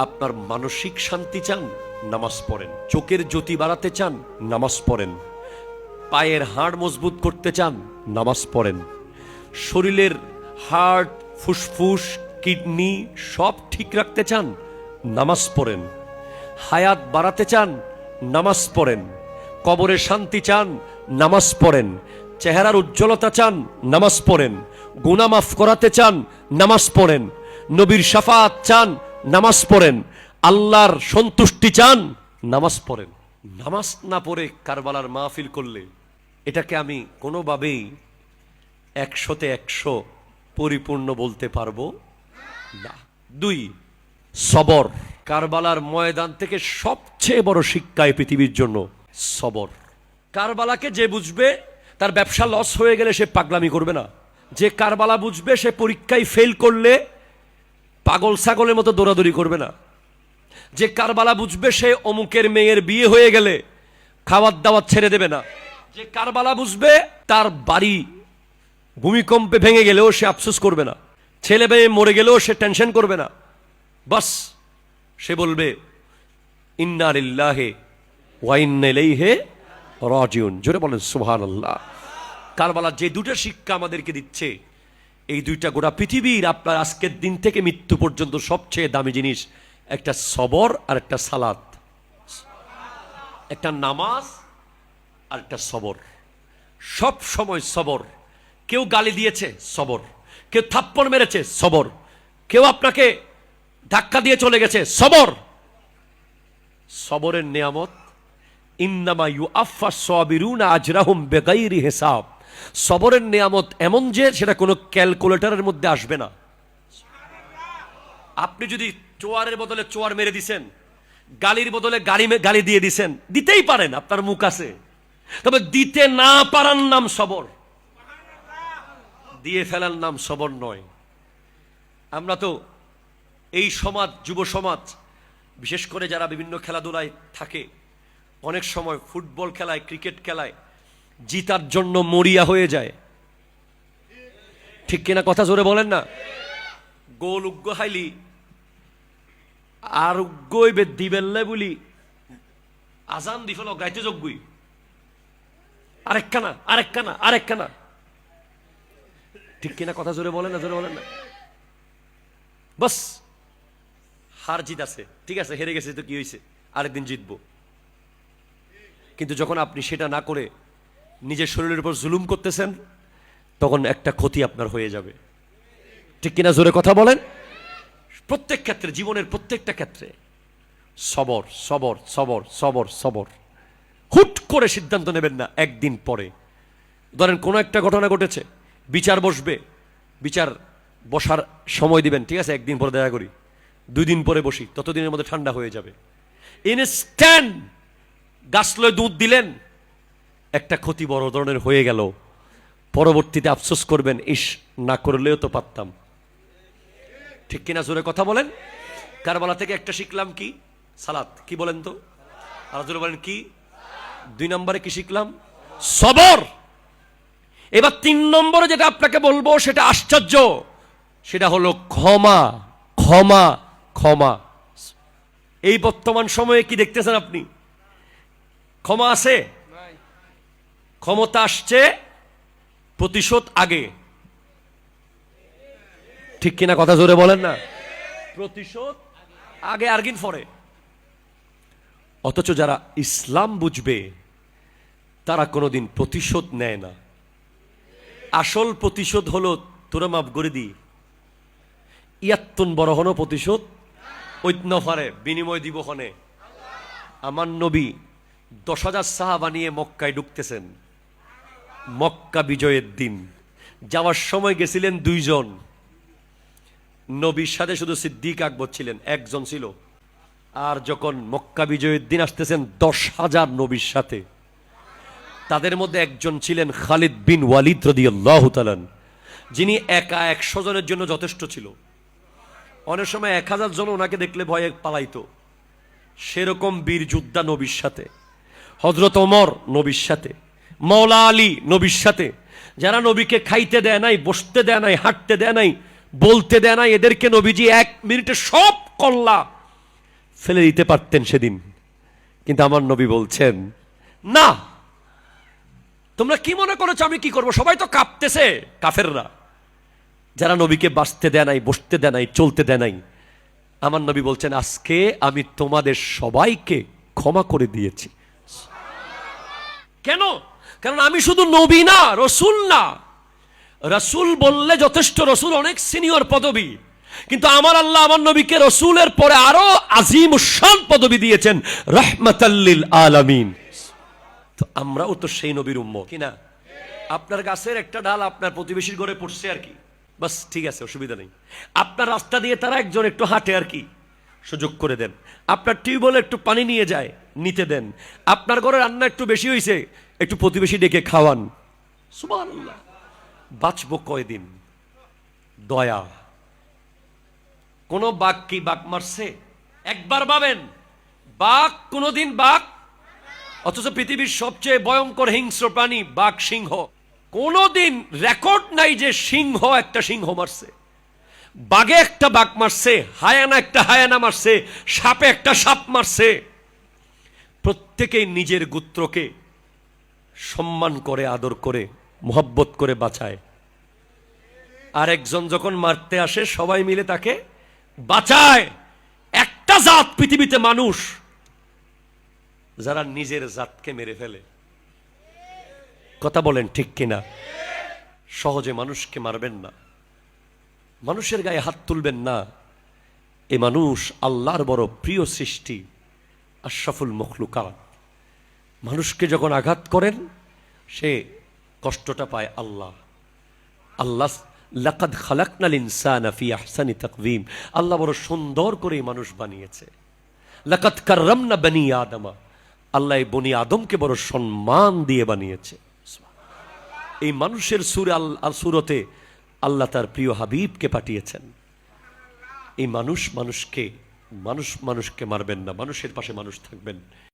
আপনার মানসিক শান্তি চান, নামাজ পড়েন। চোখের জ্যোতি বাড়াতে চান, নামাজ পড়েন। পায়ের হাড় মজবুত করতে চান, নামাজ পড়েন। শরীরের হার্ট, ফুসফুস, কিডনি সব ঠিক রাখতে চান, নামাজ পড়েন। হায়াত বাড়াতে চান, নামাজ পড়েন। কবরে শান্তি চান, নামাজ পড়েন। চেহারার উজ্জ্বলতা চান, নামাজ পড়েন। গুনাহ মাফ করাতে চান, নামাজ পড়েন। নবীর শাফাত চান, নামাজ পড়েন। আল্লাহর সন্তুষ্টি চান, নামাজ পড়েন। নামাজ না পড়ে কারবালার মাহফিল করলে এটাকে আমি কোনোভাবেই 100-তে 100 পরিপূর্ণ বলতে পারবো না। 2, সবর। কারবালার ময়দান থেকে সবচেয়ে বড় শিক্ষা এই পৃথিবীর জন্য সবর। কারবালাকে যে বুঝবে তার ব্যবসা লস হয়ে গেলে সে পাগলামি করবে না। যে কারবালা বুঝবে সে পরীক্ষায় ফেল করলে পাগল ছাগলের মতো দৌড়াদৌড়ি করবে না। যে কারবালা বুঝবে সে অমুকের মেয়ের বিয়ে হয়ে গেলে খাওয়ার দাওয়াত ছেড়ে দেবে না। যে কারবালা বুঝবে তার বাড়ি ভূমিকম্পে ভেঙে গেলেও সে আফসোস করবে না। ছেলে মেয়ে মরে গেলেও সে টেনশন করবে না। বাস সে বলবে ইন্না লিল্লাহি ওয়া ইন্না ইলাইহি রাজিউন। জোরে বলেন সুবহানাল্লাহ। কারবালা যে দুটো শিক্ষা আমাদেরকে দিচ্ছে, এই দুইটা গোটা পৃথিবীর আপনার আজকের দিন থেকে মৃত্যু পর্যন্ত সবচেয়ে দামি জিনিস, একটা সবর আর একটা সালাত। একটা নামাজ আর একটা সবর। সব সময় সবর। কেউ গালি দিয়েছে, সবর। কেউ থাপ্পড় মেরেছে, সবর। কেউ আপনাকে ধাক্কা দিয়ে চলে গেছে, সবর। সবরের নিয়ামত ইন্নামা ইউআফফা সাবিরুনা আজরাহুম বিগাইরি হিসাব। সবরের নিয়ামত এমন যে সেটা কোনো ক্যালকুলেটরের মধ্যে আসবে না। আপনি যদি চোয়ারের বদলে চোয়ার মেরে দিছেন, গালির বদলে গালি দিয়ে দিছেন, দিতেই পারেন, আপনার মুখ আছে, তবে দিতে না পারার নাম সবর, দিয়ে ফেলার নাম সবর নয়। আমরা তো এই সমাজ, যুব সমাজ, বিশেষ করে যারা বিভিন্ন খেলাধুলায় থাকে, অনেক সময় ফুটবল খেলায়, ক্রিকেট খেলায় জিতার জন্য মরিয়া হয়ে যায়। ঠিক কিনা কথা জোরে বলেন না? গোল উগ্গ হাইলি আর উগ্গই বে দিবেল্লে বলি আজান দি ফেলো গাইতে যোগ্যই আরেকখানা আরেকখানা আরেকখানা। ঠিক কিনা কথা জোরে বলেন না? জোরে বলেন না? বাস হার জিত আছে, ঠিক আছে, হেরে গেছে তো কি হয়েছে, আরেকদিন জিতবো। কিন্তু যখন আপনি সেটা না করে নিজের শরীরের উপর জুলুম করতেছেন, তখন একটা ক্ষতি আপনার হয়ে যাবে। ঠিক কিনা জোরে কথা বলেন? প্রত্যেক ক্ষেত্রে, জীবনের প্রত্যেকটা ক্ষেত্রে সবর সবর সবর সবর সবর। হুট করে সিদ্ধান্ত নেবেন না একদিন পরে। ধরেন কোনো একটা ঘটনা ঘটেছে, বিচার বসবে, বিচার বসার সময় দিবেন, ঠিক আছে, একদিন পরে দেখা করি, 2 দিন পরে বসি, ততদিনের মধ্যে ঠান্ডা হয়ে যাবে। ইনস্ট্যান্ট গাছলয় দুধ দিলেন, একটা ক্ষতি বড় ধরনের হয়ে গেল, পরবর্তীতে আফসোস করবেন, ইস না করলেও তো পারতাম। ঠিক কিনা জোরে কথা বলেন? কারবালা থেকে একটা শিখলাম কি? সালাত। কি বলেন তো? আর জোরে বলেন কি? 2 নম্বরে কি শিখলাম? সবর। এবার 3 নম্বরে যেটা আপনাকে বলবো সেটা আশ্চর্য, সেটা হলো ক্ষমা। ক্ষমা ক্ষমা। এই বর্তমান সময়ে কি দেখতেছেন আপনি? ক্ষমা আছে? ক্ষমতা আসছে, প্রতিশোধ আগে। ঠিক কিনা কথা জোরে বলেন না? প্রতিশোধ আগে, আর্গিন পরে। অথচ যারা ইসলাম বুঝবে তারা কোনোদিন প্রতিশোধ নেয় না। আসল প্রতিশোধ হলো তোরা মাফ করে দি, ইয়াত্তুন বড় হনো প্রতিশোধ ঐত্ন ফারে বিনিময় দিব হনে। আমার নবী 10,000 সাহাবা নিয়ে মক্কায় ঢুকতেছেন। মক্কা বিজয়ের দিন যাওয়ার সময় গেছিলেন 2 জন। নবীর সাথে শুধু সিদ্দিক আকবর ছিলেন, 1 জন ছিল। আর যখন মক্কা বিজয়ের দিন আসতেছেন 10,000 নবীর সাথে, তাদের মধ্যে একজন ছিলেন খালিদ বিন ওয়ালিদ রাদিয়াল্লাহু তাআলা, যিনি একা 100 জনের জন্য যথেষ্ট ছিল। অনেক সময় 1000 জন ওনাকে দেখলে ভয়ে পালাইতো। সেরকম বীর যোদ্ধা নবীর সাথে। হযরত ওমর নবীর সাথে, মাওলা আলী নবীর সাথে। যারা নবীকে খাইতে দেয় নাই, বসতে দেয় নাই, হাঁটতে দেয় নাই, বলতে দেয় নাই, এদেরকে নবীজি 1 মিনিটে সব কল্লা ফেলে দিতে পারতেন সেদিন, কিন্তু আমার নবী বলছেন না। তোমরা কি মনে করেছো আমি কি করব? সবাই তো কাঁপতেছে, কাফেররা, যারা নবীকে বাঁচতে দেয় নাই, বসতে দেয় নাই, চলতে দেয় নাই। আমার নবী বলছেন আজকে আমি তোমাদের সবাইকে ক্ষমা করে দিয়েছি। কেন? কারণ আমি শুধু নবী না, রসুল না। রসুল বললে যথেষ্ট, রসুল অনেক সিনিয়র পদবী, কিন্তু আমার আল্লাহ আমার নবীকে রসুলের পরে আরো আজিম শান পদবী দিয়েছেন, রাহমাতাল্লিল আলামিন। তো আমরাও তো সেই নবীর উম্মত কিনা? আপনার গাছের একটা ডাল আপনার প্রতিবেশীর ঘরে পড়ছে আর কি, বাস, ঠিক আছে, অসুবিধা নেই। আপনার রাস্তা দিয়ে তারা একজন একটু হাঁটে আর কি, সুযোগ করে দেন। আপনার টিউবওয়েলে একটু পানি নিয়ে যায়, নিতে দেন। আপনার ঘরে রান্না একটু বেশি হয়েছে, একটু প্রতিবেশী ডেকে খাওয়ান। সুবহানাল্লাহ। বাঁচবো কয়দিন? দয়া। কোন বাঘ কি বাঘ মারছে? একবার ভাবেন, বাঘ কোনদিন বাঘ, অথচ পৃথিবীর সবচেয়ে ভয়ঙ্কর হিংস্র প্রাণী বাঘ, সিংহ, কোনদিন রেকর্ড নাই যে সিংহ একটা সিংহ মারছে। বাঘে একটা বাঘ মারছে, হায়ানা একটা হায়ানা মারছে, সাপে একটা সাপ মারছে। প্রত্যেকেই নিজের গোত্রকে সম্মান করে, আদর করে, মোহব্বত করে বাঁচায়। আর একজন যখন মারতে আসে সবাই মিলে তাকে বাঁচায়। একটা জাত পৃথিবীতে মানুষ যারা নিজের জাতকে মেরে ফেলে। কথা বলেন ঠিক কিনা? সহজে মানুষকে মারবেন না, মানুষের গায়ে হাত তুলবেন না। এ মানুষ আল্লাহর বড় প্রিয় সৃষ্টি, আশরাফুল মখলুকাত। মানুষকে যখন আঘাত করেন সে কষ্টটা পায় আল্লাহ। আল্লাহ লাকাদ খালাকনাল ইনসানা ফি আহসানি তাকওয়িম, আল্লাহ বড় সুন্দর করে মানুষ বানিয়েছে। লাকাদ কাররামনা বনি আদমা, আল্লাহ বনি আদমকে বড় সম্মান দিয়ে বানিয়েছে। এই মানুষের সুরে সুরতে আল্লাহ তার প্রিয় হাবিবকে পাঠিয়েছেন। এই মানুষকে মানুষকে মারবেন না, মানুষের পাশে মানুষ থাকবেন।